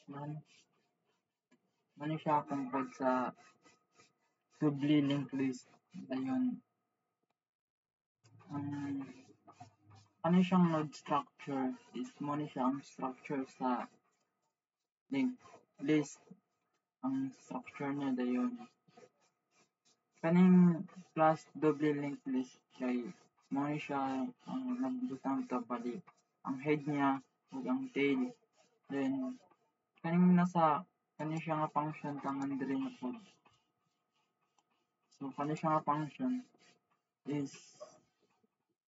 Man siya tungkol sa doubly linked list. Ayun. Ano siyang node structure is mo siya ang structure sa linked list. Ang structure niya dayon. Kaning class doubly linked list kay mo siya ang nagbutang ta bali. Ang head niya ug ang tail. Then kaning kani siya nga function tangan diri na pod. So kani siya nga function is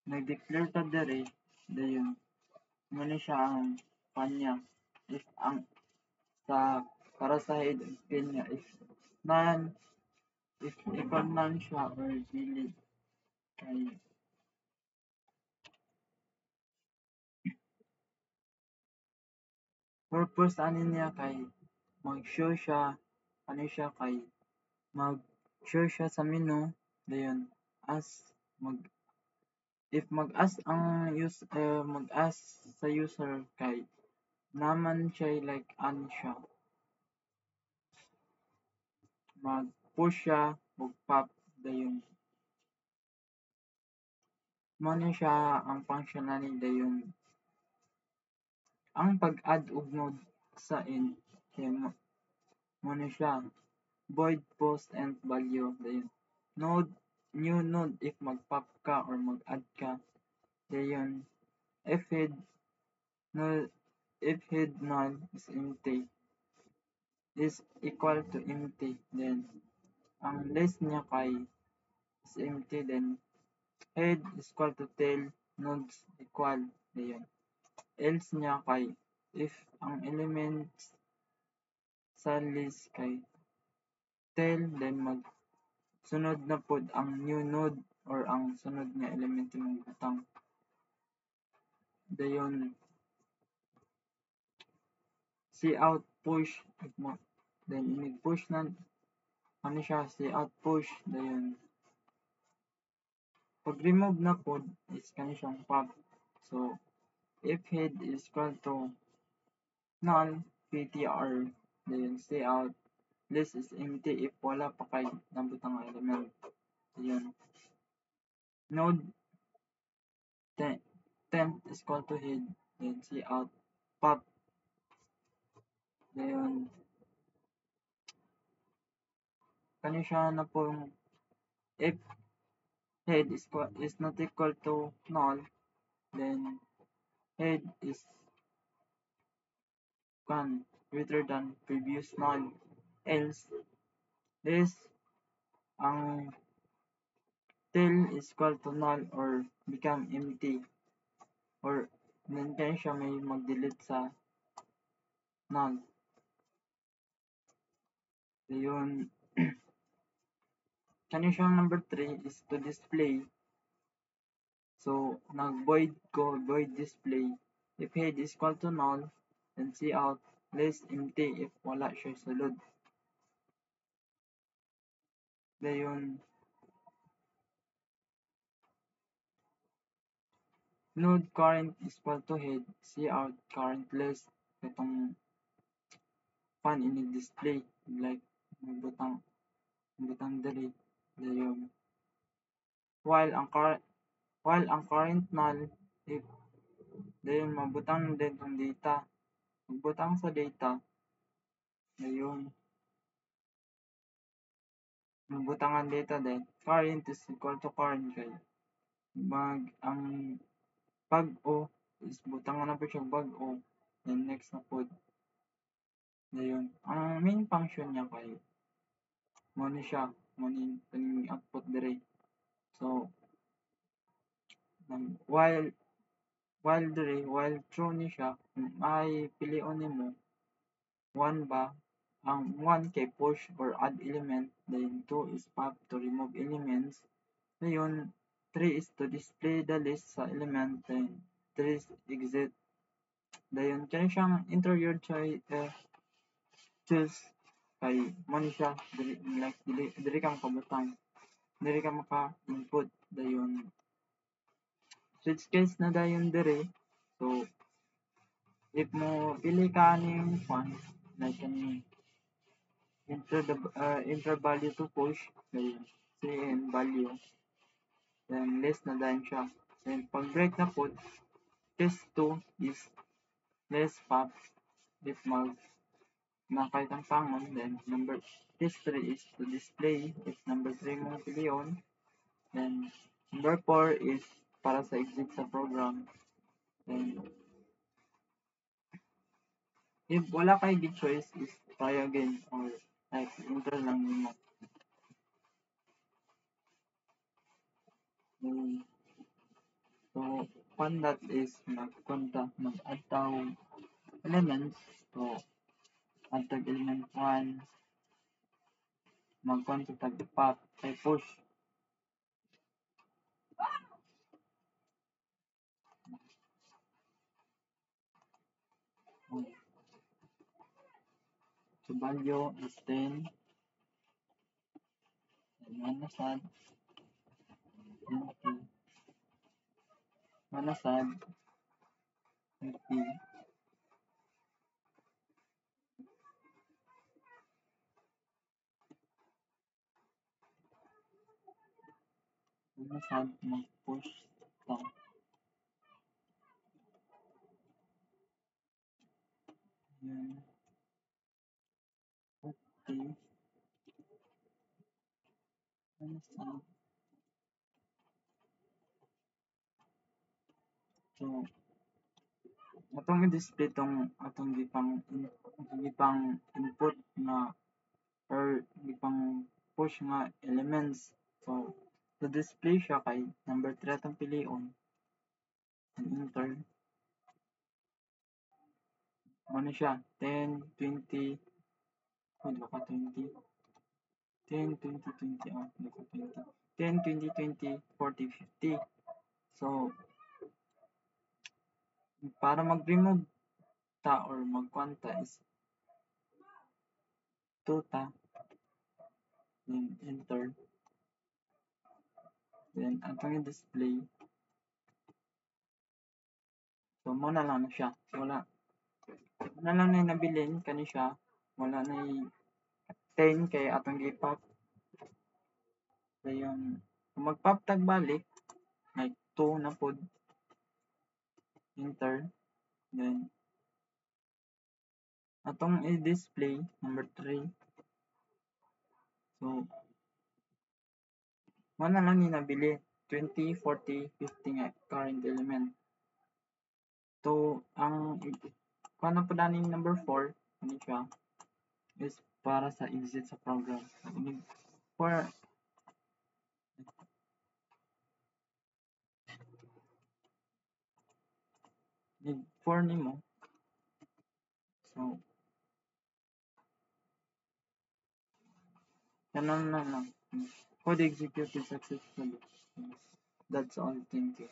nag-declare ta diri dayon mo siya ang kanya if ang sa para sa head and tail niya if none if equal none siya or dili kay purpose ani niya kay mag-show siya ano siya kay mag-show siya sa menu dayon as if mag-ask ang mag-ask sa user kay naman siya like ano siya mag-push siya ug pop dayon mo siya ang function ani dayon ang pag-add og node sa end kay mo siya void post end value dayon new node if mag-pop ka or mag-add ka dayon if head null is empty is equal to empty then ang list niya kay is empty then head is equal to tail nodes equal dayon else niya kay if ang elements sa list kay tail then sunod na pod ang new node or ang sunod nga element imong butang dayon cout push then inig push na ano siya cout push dayon pag remove na pod is kani siyang pop so if head is equal to null ptr dayon cout list is empty if wala pa kay nabutang nga element dayon node temp is equal to head then cout pop dayon kani siya na pong if head is not equal to null then head is greater than previous null else this ang tail is equal to null or become empty or then kaya siya may mag-delete sa null dayon kani siyang number 3 is to display so nag-void ko void display if head is equal to null then cout list empty if wala siya sulod dayon node current is equal to head cout current list katong ini display like butang diri dayon while ang current null if dayon mabutang din ang data magbutang sa data dayon mabutang ang data din current is equal to current kay ang bag-o is butang na po siya bag-o then next na pod dayon ang main function niya kay mo ni siya mo ni output diri so while true ni siya ay pilion nimo 1 ba ang 1 kay push or add element then 2 is pop to remove elements dayon 3 is to display the list sa element then 3 is exit dayon kaya siyang interior choose kay mo ni siya dili ka makabutang dili ka maka-input dayon switch case na dayon diri so if mo pili ka ning like can enter value to push, then cn value, then less na dahil siya. Then pag break na po, test 2 is less pop if mag na kahit ang pangon, then number test 3 is to display if number 3 mong piliyon, then number 4 is para sa exit sa program, then if wala kay di choice is try again or like enter lang mo. So one that is magkonta mag-add tawong elements, so add tag element 1 magkonta tag pop ay push. So value is 10 and manasad 20 manasad 50 manasad mag-push ta. Yan. 50 manasad. So atong i-display tong atong gipang input na or gipang push nga elements. So to display siya kay number 3 atong pilion and enter. Ano siya 10 20 ka 20 10 20 20 ka 20 10 20 20 40 50. So para mag-remove ta or magkwanta is 2 ta, then enter, then atong i-display. So mo na lang siya, wala lang na nabilin kani siya, wala na 10 kay atong gi-pop. So yung kung mag-pop tag balik like 2 na pod, enter, then atong i-display number 3. So mo na lang ni nabili 20 40 50 nga current element. So ang kuha na po nanin number 4 ano siya is para sa exit sa program. For need for nimo. So ganun na lang. Code executed successfully. That's all. Thank you.